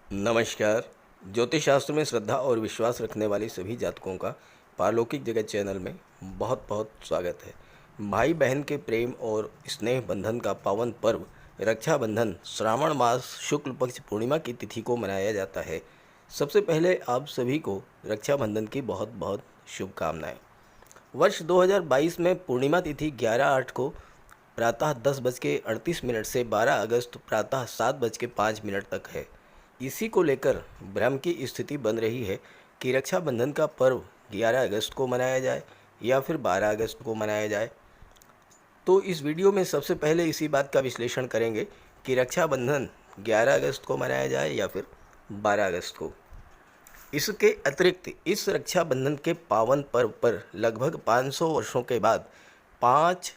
नमस्कार। ज्योतिष शास्त्र में श्रद्धा और विश्वास रखने वाले सभी जातकों का पारलौकिक जगत चैनल में बहुत बहुत स्वागत है। भाई बहन के प्रेम और स्नेह बंधन का पावन पर्व रक्षाबंधन श्रावण मास शुक्ल पक्ष पूर्णिमा की तिथि को मनाया जाता है। सबसे पहले आप सभी को रक्षाबंधन की बहुत बहुत शुभकामनाएं। वर्ष 2022 में पूर्णिमा तिथि 11/8 को प्रातः 10:38 से 12 अगस्त प्रातः 7:05 तक है। इसी को लेकर भ्रम की स्थिति बन रही है कि रक्षाबंधन का पर्व 11 अगस्त को मनाया जाए या फिर 12 अगस्त को मनाया जाए। तो इस वीडियो में सबसे पहले इसी बात का विश्लेषण करेंगे कि रक्षाबंधन 11 अगस्त को मनाया जाए या फिर 12 अगस्त को। इसके अतिरिक्त इस रक्षाबंधन के पावन पर्व पर लगभग 500 वर्षों के बाद 5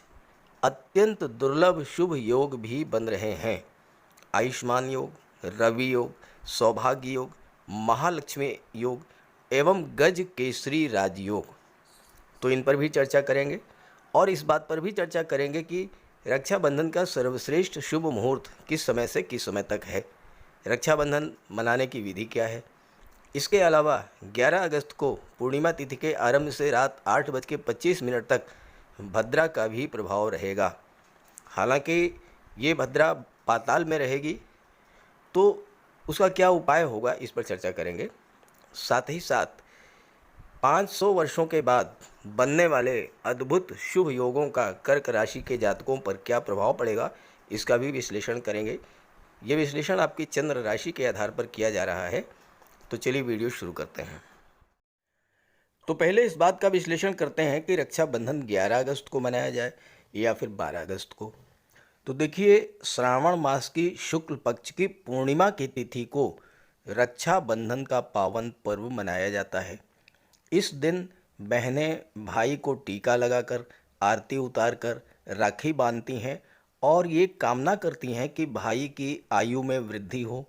अत्यंत दुर्लभ शुभ योग भी बन रहे हैं। आयुष्मान योग, रवि योग, सौभाग्य योग, महालक्ष्मी योग एवं गज केसरी राजयोग। तो इन पर भी चर्चा करेंगे और इस बात पर भी चर्चा करेंगे कि रक्षाबंधन का सर्वश्रेष्ठ शुभ मुहूर्त किस समय से किस समय तक है, रक्षाबंधन मनाने की विधि क्या है। इसके अलावा 11 अगस्त को पूर्णिमा तिथि के आरंभ से रात 8:25 तक भद्रा का भी प्रभाव रहेगा। हालांकि ये भद्रा पाताल में रहेगी, तो उसका क्या उपाय होगा इस पर चर्चा करेंगे। साथ ही साथ 500 वर्षों के बाद बनने वाले अद्भुत शुभ योगों का कर्क राशि के जातकों पर क्या प्रभाव पड़ेगा, इसका भी विश्लेषण करेंगे। ये विश्लेषण आपकी चंद्र राशि के आधार पर किया जा रहा है। तो चलिए वीडियो शुरू करते हैं। तो पहले इस बात का विश्लेषण करते हैं कि रक्षाबंधन 11 अगस्त को मनाया जाए या फिर 12 अगस्त को। तो देखिए, श्रावण मास की शुक्ल पक्ष की पूर्णिमा की तिथि को रक्षाबंधन का पावन पर्व मनाया जाता है। इस दिन बहनें भाई को टीका लगाकर, आरती उतारकर राखी बांधती हैं और ये कामना करती हैं कि भाई की आयु में वृद्धि हो,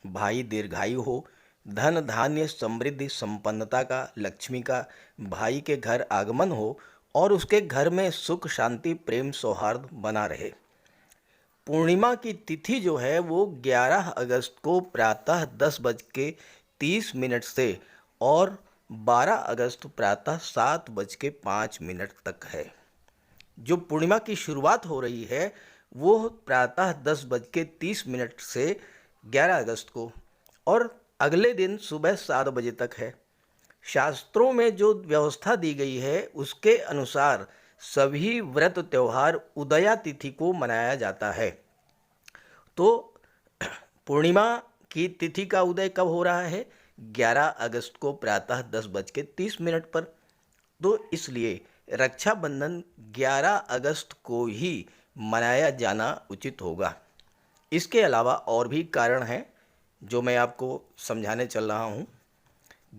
भाई दीर्घायु हो, धन धान्य समृद्धि संपन्नता का, लक्ष्मी का भाई के घर आगमन हो और उसके घर में सुख शांति प्रेम सौहार्द बना रहे। पूर्णिमा की तिथि जो है वो 11 अगस्त को प्रातः 10:30 से और 12 अगस्त प्रातः 7:05 तक है। जो पूर्णिमा की शुरुआत हो रही है वो प्रातः 10:30 से 11 अगस्त को और अगले दिन सुबह 7 बजे तक है। शास्त्रों में जो व्यवस्था दी गई है उसके अनुसार सभी व्रत त्यौहार उदया तिथि को मनाया जाता है। तो पूर्णिमा की तिथि का उदय कब हो रहा है? 11 अगस्त को प्रातः 10:30 पर। तो इसलिए रक्षाबंधन 11 अगस्त को ही मनाया जाना उचित होगा। इसके अलावा और भी कारण हैं जो मैं आपको समझाने चल रहा हूँ।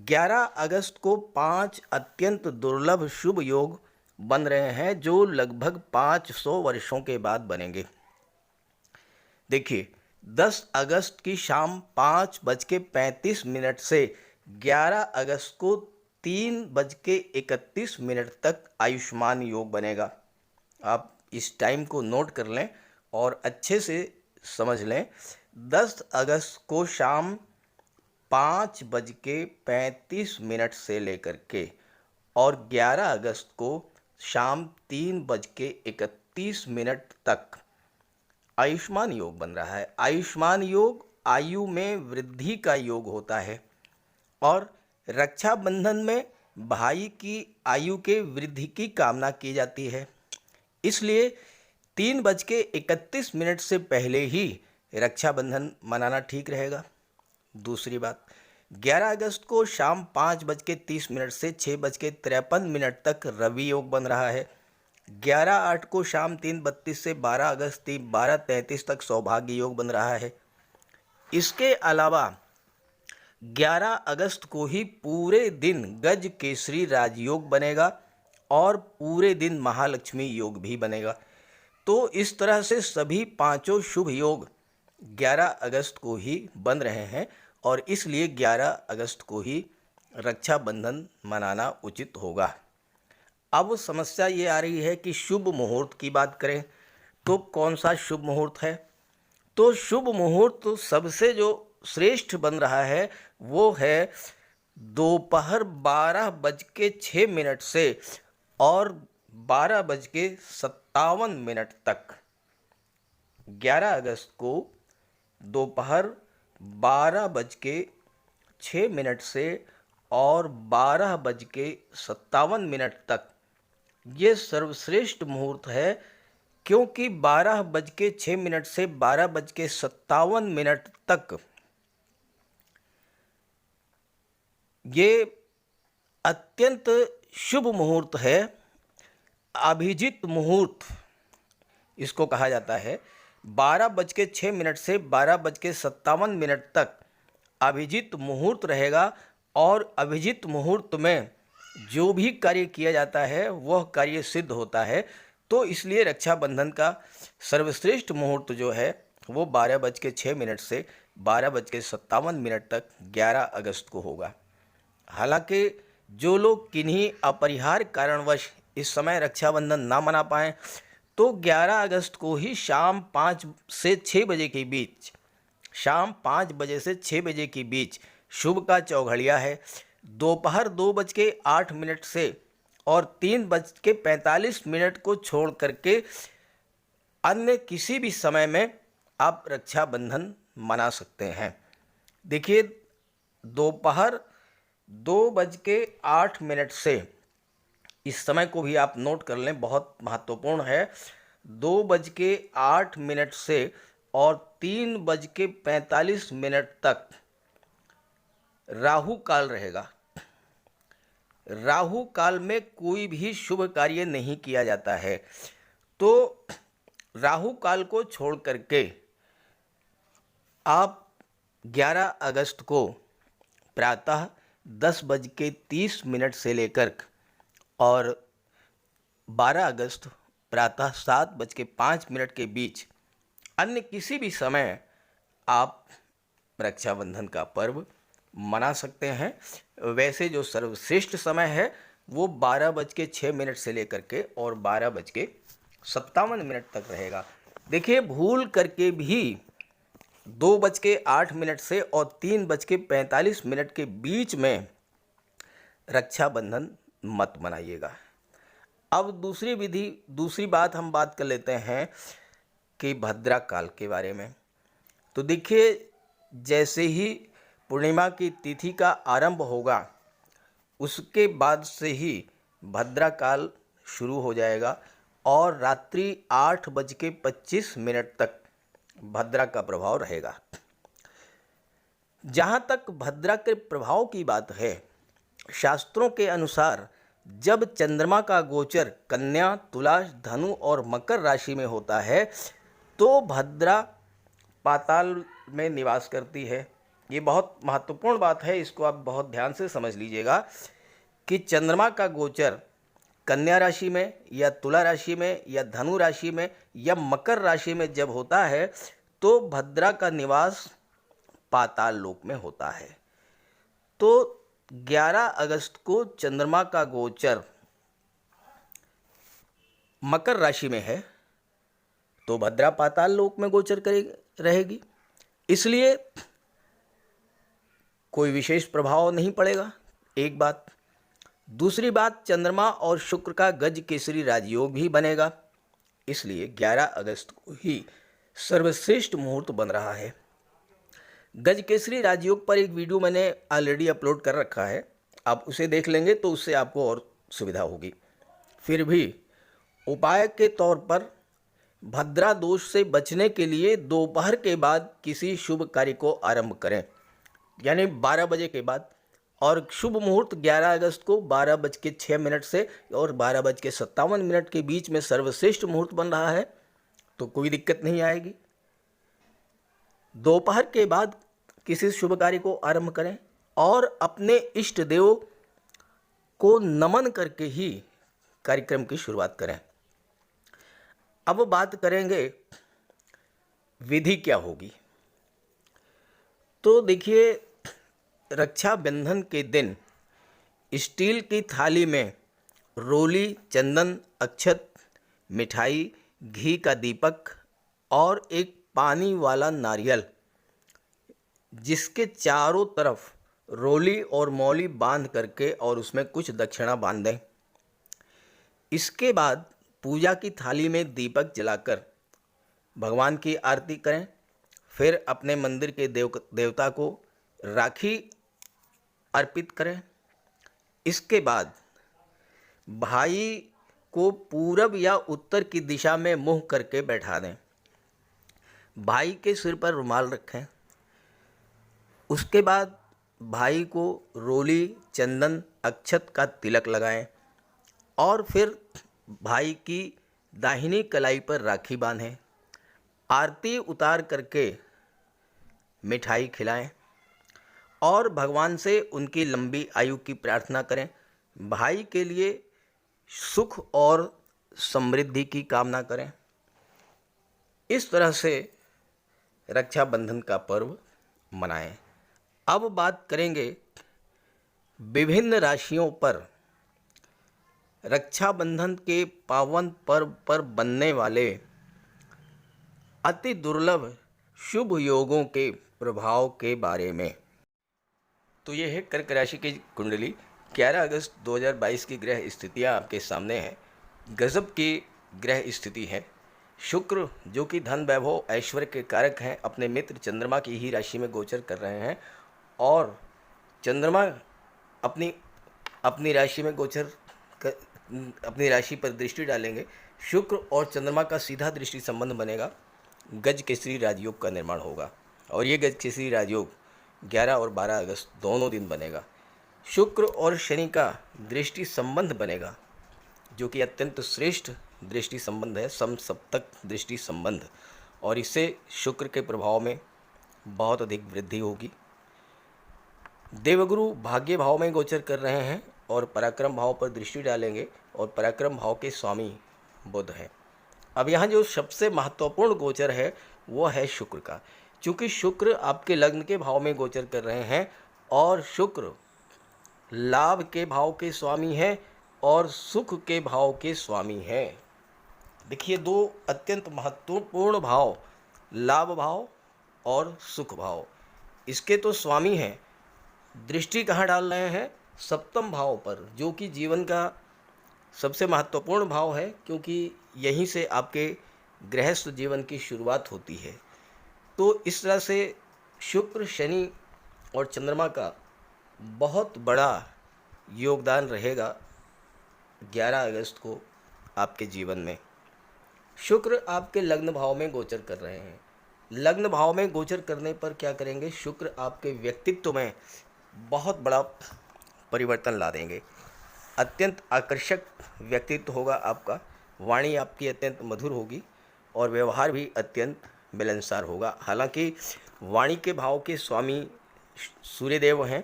11 अगस्त को 5 अत्यंत दुर्लभ शुभ योग बन रहे हैं जो लगभग 500 वर्षों के बाद बनेंगे। देखिए, 10 अगस्त की शाम 5:35 से 11 अगस्त को 3:31 तक आयुष्मान योग बनेगा। आप इस टाइम को नोट कर लें और अच्छे से समझ लें। 10 अगस्त को शाम 5:35 से लेकर के और 11 अगस्त को शाम 3:31 तक आयुष्मान योग बन रहा है। आयुष्मान योग आयु में वृद्धि का योग होता है और रक्षाबंधन में भाई की आयु के वृद्धि की कामना की जाती है। इसलिए 3:31 से पहले ही रक्षाबंधन मनाना ठीक रहेगा। दूसरी बात, 11 अगस्त को शाम 5:30 से 6:53 तक रवि योग बन रहा है। 11/8 को शाम 3:32 से 12 अगस्त 12:33 तक सौभाग्य योग बन रहा है। इसके अलावा 11 अगस्त को ही पूरे दिन गज केसरी राजयोग बनेगा और पूरे दिन महालक्ष्मी योग भी बनेगा। तो इस तरह से सभी पांचों शुभ योग 11 अगस्त को ही बन रहे हैं और इसलिए 11 अगस्त को ही रक्षाबंधन मनाना उचित होगा। अब समस्या ये आ रही है कि शुभ मुहूर्त की बात करें तो कौन सा शुभ मुहूर्त है? तो शुभ मुहूर्त सबसे जो सर्वश्रेष्ठ बन रहा है वो है दोपहर 12:06 से और 12:57 तक। 11 अगस्त को दोपहर 12:06 से और 12:57 तक ये सर्वश्रेष्ठ मुहूर्त है, क्योंकि 12:06 से 12:57 तक ये अत्यंत शुभ मुहूर्त है। अभिजीत मुहूर्त इसको कहा जाता है। 12:06 से 12:57 तक अभिजीत मुहूर्त रहेगा और अभिजीत मुहूर्त में जो भी कार्य किया जाता है वह कार्य सिद्ध होता है। तो इसलिए रक्षाबंधन का सर्वश्रेष्ठ मुहूर्त जो है वो 12:06 से 12:57 तक 11 अगस्त को होगा। हालांकि जो लोग किन्हीं अपरिहार्य कारणवश इस समय रक्षाबंधन ना मना पाएँ तो 11 अगस्त को ही शाम 5 से 6 बजे के बीच, शाम 5 बजे से 6 बजे के बीच शुभ का चौघड़िया है। दोपहर 2:08 से और 3:45 को छोड़ करके अन्य किसी भी समय में आप रक्षाबंधन मना सकते हैं। देखिए, दोपहर 2:08 से, इस समय को भी आप नोट कर लें, बहुत महत्वपूर्ण है। 2:08 से और 3:45 तक राहु काल रहेगा। राहु काल में कोई भी शुभ कार्य नहीं किया जाता है। तो राहु काल को छोड़ करके आप 11 अगस्त को प्रातः 10:30 से लेकर और 12 अगस्त प्रातः 7:05 के बीच अन्य किसी भी समय आप रक्षाबंधन का पर्व मना सकते हैं। वैसे जो सर्वश्रेष्ठ समय है वो 12:06 से लेकर के और 12:57 तक रहेगा। देखिए, भूल करके भी 2:08 से और 3:45 के बीच में रक्षाबंधन मत मनाइएगा। अब दूसरी बात हम बात कर लेते हैं कि भद्रा काल के बारे में। तो देखिए, जैसे ही पूर्णिमा की तिथि का आरंभ होगा उसके बाद से ही भद्रा काल शुरू हो जाएगा और रात्रि 8:25 तक भद्रा का प्रभाव रहेगा। जहाँ तक भद्रा के प्रभाव की बात है, शास्त्रों के अनुसार जब चंद्रमा का गोचर कन्या, तुला, धनु और मकर राशि में होता है तो भद्रा पाताल में निवास करती है। ये बहुत महत्वपूर्ण बात है, इसको आप बहुत ध्यान से समझ लीजिएगा कि चंद्रमा का गोचर कन्या राशि में या तुला राशि में या धनु राशि में या मकर राशि में जब होता है तो भद्रा का निवास पाताल लोक में होता है। तो 11 अगस्त को चंद्रमा का गोचर मकर राशि में है तो भद्रा पाताल लोक में गोचर रहेगी, इसलिए कोई विशेष प्रभाव नहीं पड़ेगा, एक बात। दूसरी बात, चंद्रमा और शुक्र का गज केसरी राजयोग भी बनेगा, इसलिए 11 अगस्त को ही सर्वश्रेष्ठ मुहूर्त बन रहा है। गज केसरी राजयोग पर एक वीडियो मैंने ऑलरेडी अपलोड कर रखा है, आप उसे देख लेंगे तो उससे आपको और सुविधा होगी। फिर भी उपाय के तौर पर भद्रा दोष से बचने के लिए दोपहर के बाद किसी शुभ कार्य को आरंभ करें, यानी 12 बजे के बाद। और शुभ मुहूर्त 11 अगस्त को 12:06 से और 12:57 के बीच में सर्वश्रेष्ठ मुहूर्त बन रहा है, तो कोई दिक्कत नहीं आएगी। दोपहर के बाद किसी शुभ कार्य को आरंभ करें और अपने इष्ट देव को नमन करके ही कार्यक्रम की शुरुआत करें। अब बात करेंगे विधि क्या होगी। तो देखिए, रक्षाबंधन के दिन स्टील की थाली में रोली, चंदन, अक्षत, मिठाई, घी का दीपक और एक पानी वाला नारियल जिसके चारों तरफ रोली और मौली बांध करके और उसमें कुछ दक्षिणा बांध दें। इसके बाद पूजा की थाली में दीपक जलाकर भगवान की आरती करें। फिर अपने मंदिर के देवता को राखी अर्पित करें। इसके बाद भाई को पूरब या उत्तर की दिशा में मुंह करके बैठा दें। भाई के सिर पर रुमाल रखें। उसके बाद भाई को रोली, चंदन, अक्षत का तिलक लगाएं और फिर भाई की दाहिनी कलाई पर राखी बांधें। आरती उतार करके मिठाई खिलाएं और भगवान से उनकी लंबी आयु की प्रार्थना करें। भाई के लिए सुख और समृद्धि की कामना करें। इस तरह से रक्षाबंधन का पर्व मनाएं। अब बात करेंगे विभिन्न राशियों पर रक्षाबंधन के पावन पर्व पर बनने वाले अति दुर्लभ शुभ योगों के प्रभाव के बारे में। तो ये है कर्क राशि की कुंडली। 11 अगस्त 2022 की ग्रह स्थितियाँ आपके सामने हैं। गजब की ग्रह स्थिति है। शुक्र जो कि धन, वैभव, ऐश्वर्य के कारक हैं, अपने मित्र चंद्रमा की ही राशि में गोचर कर रहे हैं और चंद्रमा अपनी राशि में गोचर कर अपनी राशि पर दृष्टि डालेंगे। शुक्र और चंद्रमा का सीधा दृष्टि संबंध बनेगा। गज केसरी राजयोग का निर्माण होगा और ये गज केसरी राजयोग 11 और 12 अगस्त दोनों दिन बनेगा। शुक्र और शनि का दृष्टि संबंध बनेगा जो कि अत्यंत श्रेष्ठ दृष्टि संबंध है, समसप्तक दृष्टि संबंध, और इससे शुक्र के प्रभाव में बहुत अधिक वृद्धि होगी। देवगुरु भाग्य भाव में गोचर कर रहे हैं और पराक्रम भाव पर दृष्टि डालेंगे और पराक्रम भाव के स्वामी बुध हैं। अब यहाँ जो सबसे महत्वपूर्ण गोचर है वो है शुक्र का। चूँकि शुक्र आपके लग्न के भाव में गोचर कर रहे हैं और शुक्र लाभ के भाव के स्वामी हैं और सुख के भाव के स्वामी हैं। देखिए, दो अत्यंत महत्वपूर्ण भाव, लाभ भाव और सुख भाव, इसके तो स्वामी हैं। दृष्टि कहाँ डाल रहे हैं? सप्तम भाव पर, जो कि जीवन का सबसे महत्वपूर्ण भाव है, क्योंकि यहीं से आपके गृहस्थ जीवन की शुरुआत होती है। तो इस तरह से शुक्र, शनि और चंद्रमा का बहुत बड़ा योगदान रहेगा 11 अगस्त को आपके जीवन में। शुक्र आपके लग्न भाव में गोचर कर रहे हैं। लग्न भाव में गोचर करने पर क्या करेंगे? शुक्र आपके व्यक्तित्व में बहुत बड़ा परिवर्तन ला देंगे। अत्यंत आकर्षक व्यक्तित्व होगा आपका, वाणी आपकी अत्यंत मधुर होगी और व्यवहार भी अत्यंत मिलनसार होगा। हालांकि वाणी के भाव के स्वामी सूर्यदेव हैं,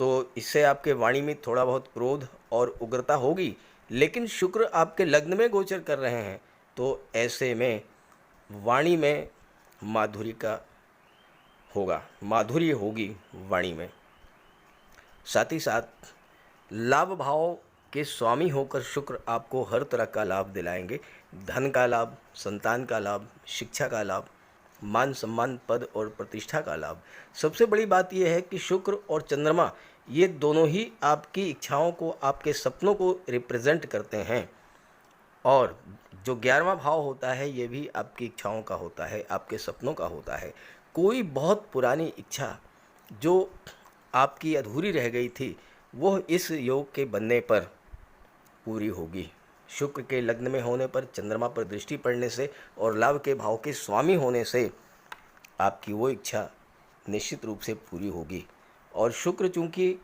तो इससे आपके वाणी में थोड़ा बहुत क्रोध और उग्रता होगी, लेकिन शुक्र आपके लग्न में गोचर कर रहे हैं, तो ऐसे में वाणी में माधुर्य का होगा, माधुर्य होगी वाणी में। साथ ही साथ लाभ भाव के स्वामी होकर शुक्र आपको हर तरह का लाभ दिलाएंगे। धन का लाभ, संतान का लाभ, शिक्षा का लाभ, मान सम्मान, पद और प्रतिष्ठा का लाभ। सबसे बड़ी बात यह है कि शुक्र और चंद्रमा ये दोनों ही आपकी इच्छाओं को, आपके सपनों को रिप्रेजेंट करते हैं और जो 11वां भाव होता है ये भी आपकी इच्छाओं का होता है, आपके सपनों का होता है। कोई बहुत पुरानी इच्छा जो आपकी अधूरी रह गई थी वो इस योग के बनने पर पूरी होगी। शुक्र के लग्न में होने पर, चंद्रमा पर दृष्टि पड़ने से और लाभ के भाव के स्वामी होने से आपकी वो इच्छा निश्चित रूप से पूरी होगी। और शुक्र चूँकि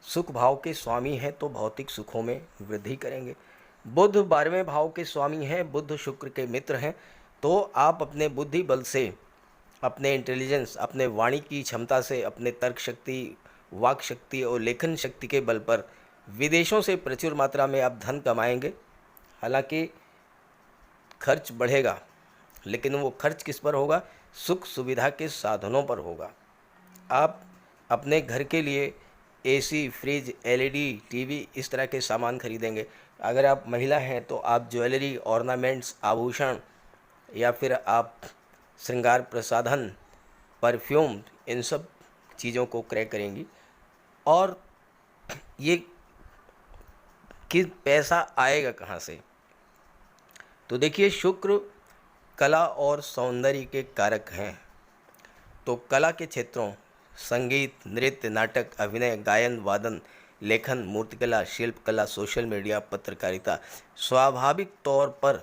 सुख भाव के स्वामी हैं तो भौतिक सुखों में वृद्धि करेंगे। बुध 12वें भाव के स्वामी हैं, बुध शुक्र के मित्र हैं, तो आप अपने बुद्धि बल से, अपने इंटेलिजेंस, अपने वाणी की क्षमता से, अपने तर्क शक्ति, वाक शक्ति और लेखन शक्ति के बल पर विदेशों से प्रचुर मात्रा में आप धन कमाएंगे। हालांकि खर्च बढ़ेगा, लेकिन वो खर्च किस पर होगा? सुख सुविधा के साधनों पर होगा। आप अपने घर के लिए एसी, फ्रिज, एलईडी, टीवी इस तरह के सामान खरीदेंगे। अगर आप महिला हैं तो आप ज्वेलरी, ऑर्नामेंट्स, आभूषण या फिर आप श्रृंगार प्रसाधन परफ्यूम, इन सब चीज़ों को क्रय करेंगी। और ये कि पैसा आएगा कहाँ से, तो देखिए शुक्र कला और सौंदर्य के कारक हैं। तो कला के क्षेत्रों संगीत, नृत्य, नाटक, अभिनय, गायन, वादन, लेखन, मूर्तिकला, शिल्पकला, सोशल मीडिया, पत्रकारिता, स्वाभाविक तौर पर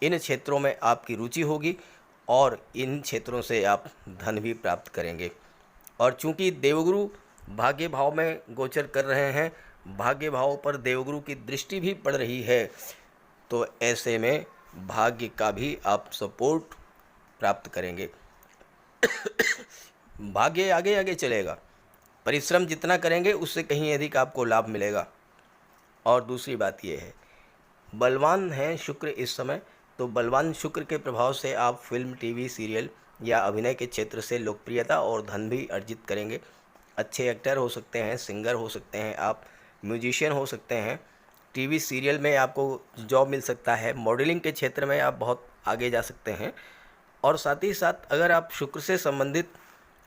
इन क्षेत्रों में आपकी रुचि होगी और इन क्षेत्रों से आप धन भी प्राप्त करेंगे। और चूंकि देवगुरु भाग्य भाव में गोचर कर रहे हैं, भाग्य भाव पर देवगुरु की दृष्टि भी पड़ रही है, तो ऐसे में भाग्य का भी आप सपोर्ट प्राप्त करेंगे। भाग्य आगे आगे चलेगा, परिश्रम जितना करेंगे उससे कहीं अधिक आपको लाभ मिलेगा। और दूसरी बात यह है, बलवान हैं शुक्र इस समय, तो बलवान शुक्र के प्रभाव से आप फिल्म, टीवी, सीरियल या अभिनय के क्षेत्र से लोकप्रियता और धन भी अर्जित करेंगे। अच्छे एक्टर हो सकते हैं, सिंगर हो सकते हैं, आप म्यूजिशियन हो सकते हैं, टीवी सीरियल में आपको जॉब मिल सकता है, मॉडलिंग के क्षेत्र में आप बहुत आगे जा सकते हैं। और साथ ही साथ अगर आप शुक्र से संबंधित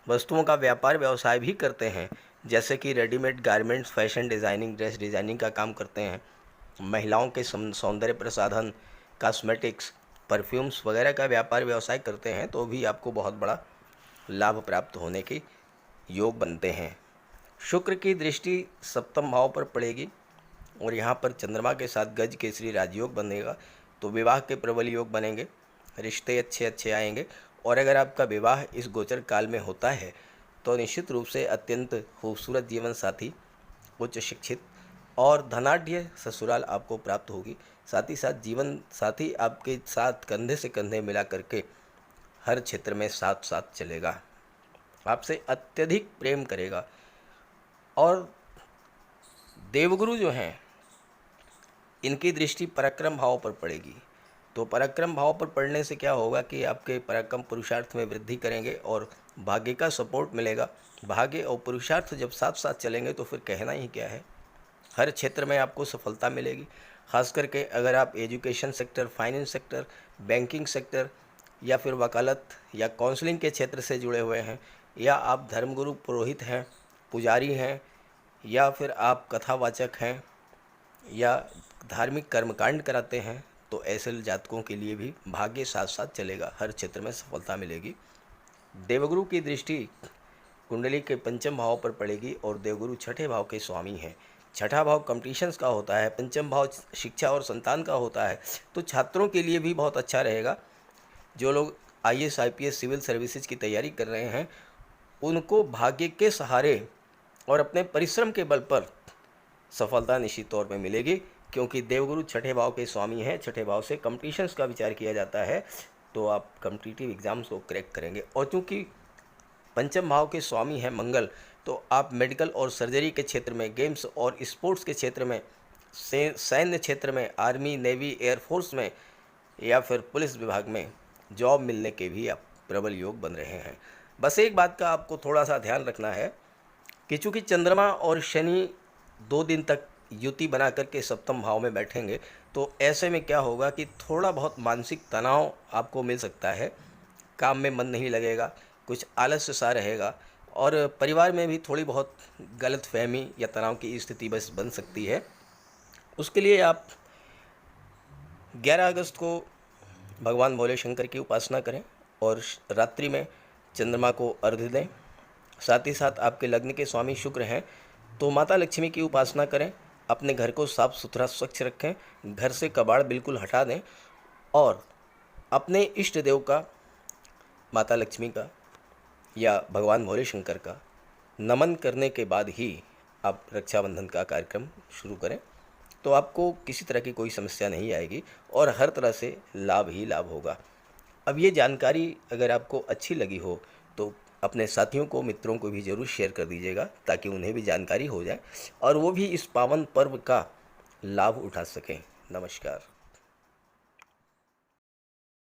वस्तुओं का व्यापार व्यवसाय भी करते हैं, जैसे कि readymade garments, fashion designing, dress designing का काम करते हैं, महिलाओं के सौंदर्य प्रसाधन, कॉस्मेटिक्स, परफ्यूम्स वगैरह का व्यापार व्यवसाय करते हैं, तो भी आपको बहुत बड़ा लाभ प्राप्त होने के योग बनते हैं। शुक्र की दृष्टि सप्तम भाव पर पड़ेगी और यहाँ पर चंद्रमा के साथ गज केसरी राजयोग बनेगा, तो विवाह के प्रबल योग बनेंगे, रिश्ते अच्छे अच्छे आएंगे। और अगर आपका विवाह इस गोचर काल में होता है तो निश्चित रूप से अत्यंत खूबसूरत जीवन साथी, उच्च शिक्षित और धनाढ्य ससुराल आपको प्राप्त होगी। साथ ही साथ जीवन साथी आपके साथ कंधे से कंधे मिला करके हर क्षेत्र में साथ साथ चलेगा, आपसे अत्यधिक प्रेम करेगा। और देवगुरु जो हैं, इनकी दृष्टि पराक्रम भाव पर पड़ेगी, तो पराक्रम भाव पर पड़ने से क्या होगा कि आपके पराक्रम पुरुषार्थ में वृद्धि करेंगे और भाग्य का सपोर्ट मिलेगा। भाग्य और पुरुषार्थ जब साथ साथ चलेंगे तो फिर कहना ही क्या है, हर क्षेत्र में आपको सफलता मिलेगी। खास करके अगर आप education sector, finance sector, banking sector या फिर वकालत या काउंसलिंग के क्षेत्र से जुड़े हुए हैं, या आप धर्मगुरु, पुरोहित हैं, पुजारी हैं, या फिर आप कथावाचक हैं या धार्मिक कर्मकांड कराते हैं, तो ऐसे जातकों के लिए भी भाग्य साथ साथ चलेगा, हर क्षेत्र में सफलता मिलेगी। देवगुरु की दृष्टि कुंडली के पंचम भाव पर पड़ेगी और देवगुरु छठे भाव के स्वामी हैं। छठा भाव कंपटीशंस का होता है, पंचम भाव शिक्षा और संतान का होता है, तो छात्रों के लिए भी बहुत अच्छा रहेगा। जो लोग IAS, IPS, सिविल सर्विसेज की तैयारी कर रहे हैं, उनको भाग्य के सहारे और अपने परिश्रम के बल पर सफलता निश्चित तौर पे मिलेगी, क्योंकि देवगुरु छठे भाव के स्वामी हैं। छठे भाव से कंपटीशंस का विचार किया जाता है, तो आप कॉम्पिटिटिव एग्ज़ाम्स को क्रैक करेंगे। और चूँकि पंचम भाव के स्वामी हैं मंगल, तो आप मेडिकल और सर्जरी के क्षेत्र में, गेम्स और स्पोर्ट्स के क्षेत्र में, सैन्य क्षेत्र में, आर्मी, नेवी, एयरफोर्स में या फिर पुलिस विभाग में जॉब मिलने के भी आप प्रबल योग बन रहे हैं। बस एक बात का आपको थोड़ा सा ध्यान रखना है कि चूँकि चंद्रमा और शनि 2 दिन तक युति बना करके सप्तम भाव में बैठेंगे, तो ऐसे में क्या होगा कि थोड़ा बहुत मानसिक तनाव आपको मिल सकता है, काम में मन नहीं लगेगा, कुछ आलस्य सा रहेगा और परिवार में भी थोड़ी बहुत गलतफहमी या तनाव की स्थिति बस बन सकती है। उसके लिए आप 11 अगस्त को भगवान भोले शंकर की उपासना करें और रात्रि में चंद्रमा को अर्घ्य दें। साथ ही साथ आपके लग्न के स्वामी शुक्र हैं, तो माता लक्ष्मी की उपासना करें, अपने घर को साफ़ सुथरा स्वच्छ रखें, घर से कबाड़ बिल्कुल हटा दें और अपने इष्ट देव का, माता लक्ष्मी का या भगवान भोले शंकर का नमन करने के बाद ही आप रक्षाबंधन का कार्यक्रम शुरू करें, तो आपको किसी तरह की कोई समस्या नहीं आएगी और हर तरह से लाभ ही लाभ होगा। अब ये जानकारी अगर आपको अच्छी लगी हो तो अपने साथियों को, मित्रों को भी ज़रूर शेयर कर दीजिएगा, ताकि उन्हें भी जानकारी हो जाए और वो भी इस पावन पर्व का लाभ उठा सकें। नमस्कार।